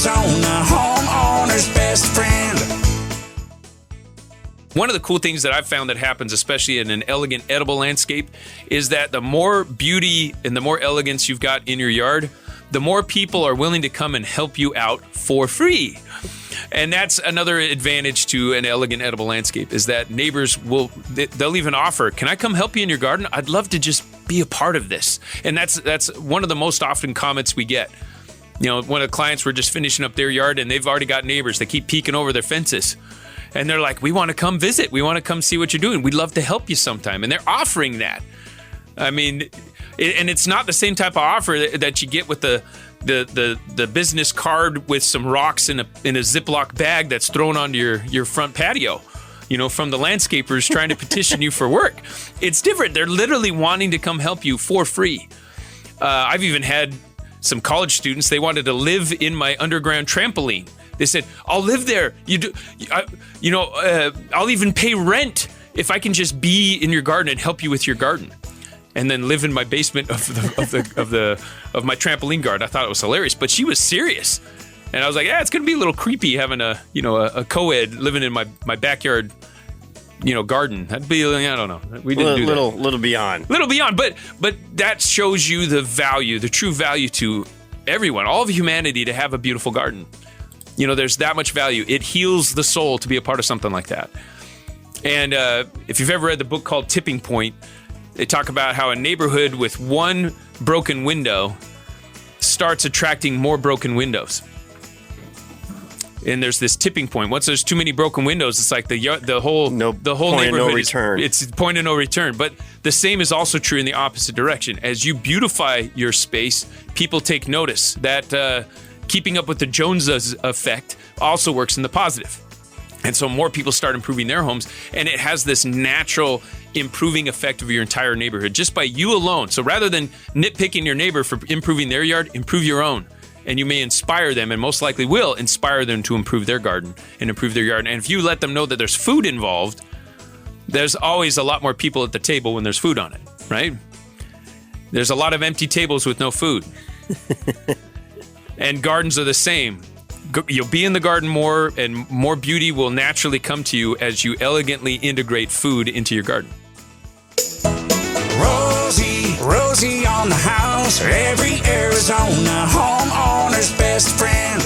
Arizona, homeowner's best friend. One of the cool things that I've found that happens, especially in an elegant edible landscape, is that the more beauty and the more elegance you've got in your yard, the more people are willing to come and help you out for free. And that's another advantage to an elegant edible landscape, is that neighbors they'll even offer, can I come help you in your garden? I'd love to just be a part of this. And that's one of the most often comments we get. You know, one of the clients were just finishing up their yard and they've already got neighbors that keep peeking over their fences. And they're like, we want to come visit. We want to come see what you're doing. We'd love to help you sometime. And they're offering that. I mean, and it's not the same type of offer that you get with the business card with some rocks in a Ziploc bag that's thrown onto your front patio, you know, from the landscapers trying to petition you for work. It's different. They're literally wanting to come help you for free. I've even had some college students, they wanted to live in my underground trampoline. They said, I'll live there. I'll even pay rent if I can just be in your garden and help you with your garden, and then live in my basement of my trampoline garden. I thought it was hilarious, but she was serious, and I was like, yeah, it's gonna be a little creepy having a co-ed living in my backyard, garden. That'd be, I don't know. We didn't do that. Little beyond, but that shows you the value, the true value to everyone, all of humanity, to have a beautiful garden. You know, there's that much value. It heals the soul to be a part of something like that. And if you've ever read the book called Tipping Point, they talk about how a neighborhood with one broken window starts attracting more broken windows. And there's this tipping point. Once there's too many broken windows, it's like the whole neighborhood it's point of no return. But the same is also true in the opposite direction. As you beautify your space, people take notice. That keeping up with the Joneses effect also works in the positive. And so more people start improving their homes, and it has this natural improving effect of your entire neighborhood just by you alone. So rather than nitpicking your neighbor for improving their yard, improve your own. And you may inspire them, and most likely will inspire them to improve their garden and improve their yard. And if you let them know that there's food involved, there's always a lot more people at the table when there's food on it, right? There's a lot of empty tables with no food. And gardens are the same. You'll be in the garden more, and more beauty will naturally come to you as you elegantly integrate food into your garden. Rosie on the house, every Arizona homeowner's best friend.